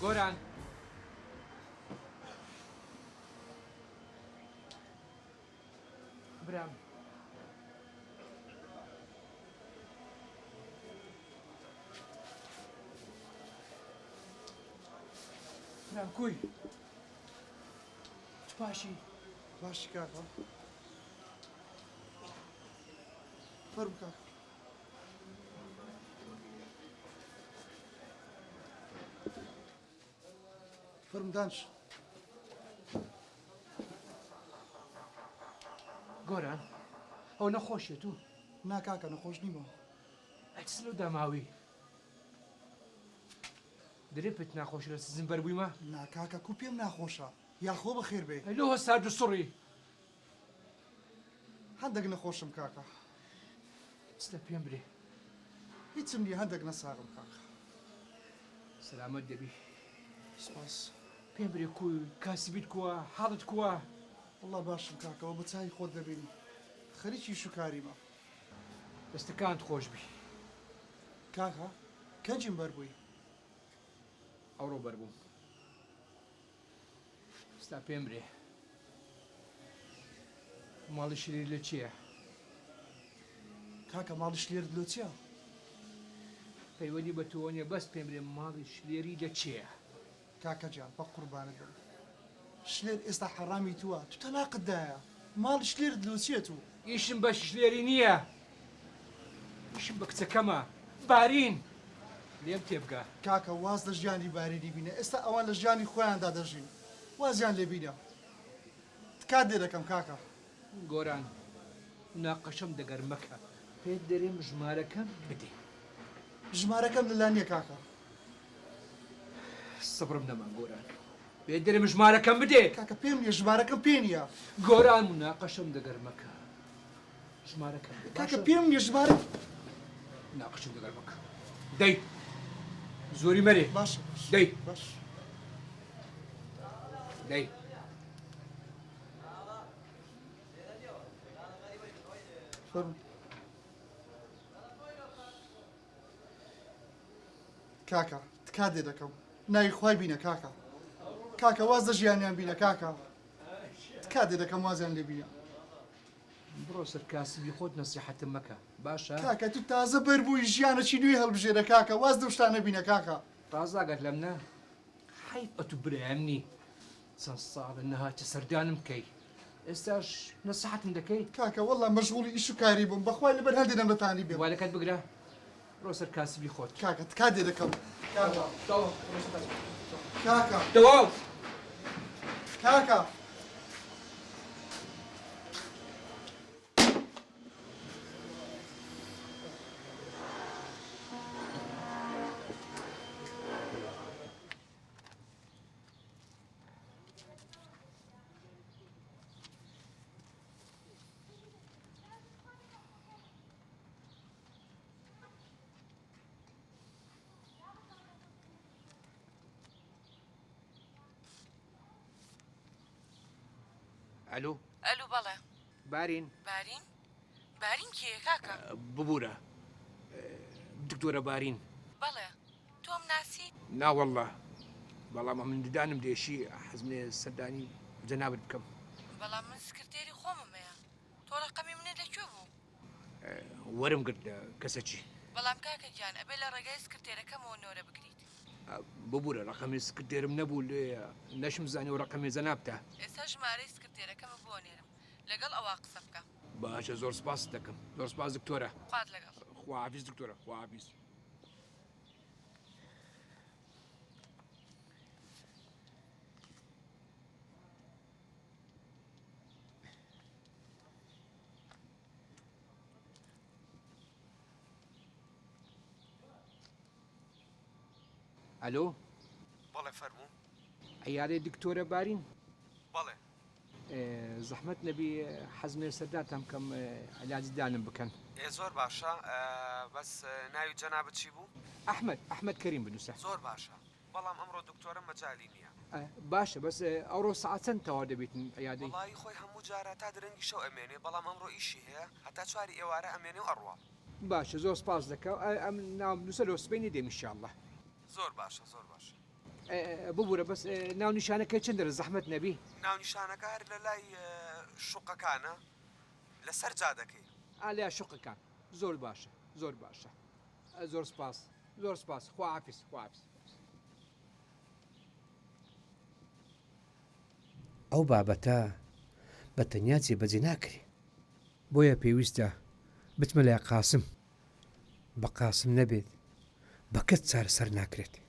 گۆران برام برام کوی چ باشی باشی کاکە فەرموو کاکە فەرموو دانیش گۆران ئەو نەخۆشیێت و نا کاکە نەخۆش نیمەوە ئەچ لەو داماوی درێپت ناخۆش لە سزم بەربوویمە نا کاکە کو پێم ناخۆشە یاخۆ بەخێر بێ لۆ هەستا دووسڕی هەندێک نەخۆشم کاکە چتە پێم برێ هیچم نییە هەندێک نەساغم کاکە سەلامەت دەبی سپاس پێم برێ کوی کاسبیت کووە حاڵت کووە وڵڵا باشم کاکەەوە بە چای خۆت دەبینی خەریکی شوکاریمە دەستەکانت خۆش بی کاکە کەنجیم بەربووی ئەوڕۆ بەربووم ستا پێم برێ ماڵی شیری لە چییە کاکە ماڵی شلێر لۆ چییە پەیوەدی بە تۆنیە بەس پێم برێ ماڵی شلێری لە چییە کاکە جان بە قوربانت بم شلێر ئێستا حەڕامی تووە تو تەلاقتدایە ماڵی شلێر لۆ چییە تو ئیشم بە شلێری نییە ئیشم بە کچەکەمە بارین لێم تێبگە کاکە واز لە ژیانی بارێنی بینە ئێستا ئەوان لە ژیانی خۆیاندا دەژین وازیان لێ بینە تکات دێ دەکەم کاکە گۆران ناقەشەم دەگەر مەکە پێت دەرێم ژمارەکەم بدێ ژمارەکەم لەلا نییە کاکە سەبرم نەما گۆران پێت دەرێم ژمارەکەم بدێ کاکە پێم نییە ژمارەکەم پێ نییە گۆران ناقەشەم دەگەر مەکە ژمارەکەم بدێ کاکە پێم نییە ژمارە ناقەشم دەگەر مەکە دەی زۆری مەرێ باش دەی باش دەی فەرموو کاکە تکات دێ دەکەم ناوی خوای بینە کاکە کاکە واز لە ژیانیان بینە کاکە تکات دێ دەکەم وازیان لێ بینە بڕۆ سەر کاسبی خۆت نەسیحەتم مەکە باشە کاکە تو تازە بەربووی ژیانەکی نوێی هەڵبژێرە کاکە واز دە شتانە بینە کاکە ڕازاگەت لەم نە حیف ئەتو برایەمنی چەند ساڵە نەهاتە سەردانم بکەی ئێستاش نەسیحەتم دەکەی کاکە وەڵا مەشغوڵی ئیش و کاری بووم بەخوای لەبەر هەڵدێنم لەتانی بێ موبایلەکەت بگرە ڕۆ سەر کاسبی خۆت کاکە تکات دێ دەکەم کاکە کاکە دەواو کاکە ئەلو ئەلو بەڵێ بارین بارین بارین کێ کاکە ببوورە دکتۆرە بارین بەڵێ تۆم ناسی ناوەڵڵا بەڵام من ددانم دێشی حەزمێ سەردانی جەنابەت بکەم بەڵام من سکرتێری خۆممەیە تۆ ڕقەمی منێ لەکوێ بوو وەرم گرت کەسەچی بەڵام کاکە گیان ئەبێ لە ڕێگای سکرتێرەکەمەوە نۆرە بگریت ببوورە ڕقەمی سکرتێرم نەبوو لێ نەشم زانی و ڕقەمی جەنابتە ئێستا ژمارەی سکرتێرەکەمە بۆ نێرم لەگەڵ ئەوە قسە بکە باشە زۆر سپاس دەکەم زۆر سپاس دکتۆرە خوات لەگەڵ خواحافیز دکتۆرە خواحافیز ئەلۆ بەڵێ فەرموو عیادەی دکتۆرە بارین بەڵێ زەحمەت نەبی حەزمێ سەرداتان بکەم علاجی دانم بکەن زۆر باشە بەس ناوی جەنابەت چی بوو ئەحمەد کەریم بنووسە زۆر باشە بەڵام ئەمڕۆ دکتۆرە مەجای نییە باشە بەس ئەوڕۆ سەعات چەند تەواو دەبێتن عیادەی وڵی خۆی هەموو جارە تا درەنگی شەو ئەمێنێ بەڵام ئەمڕۆ ئیشی هەیە هەتا چواری ئێوارە ئەمێنێ و ئەڕوا باشە زۆر سپاس دەکەم ئەم ناو نووسە لۆ سبەی نەدێم ئینشاءالله زۆر باشە زۆر باشە ببوورە بەس ناو نیشانەکەی چنددە زەحمەت نەبی ناو نیشانەکە هەر لە لای شوقەکانە لەسەر جادەکەی. ئالیا شوقەکان زۆر باشە زۆر باشە زۆر سپاس زۆر سپاس خواحافیز خواحافیز. ئەو بابەتە بە تەنیا جێبەجێ ناکرێ بۆیە پێویستە بچمە لای قاسم بە قاسم نەبێت بە کەس چارەسەر ناکرێت.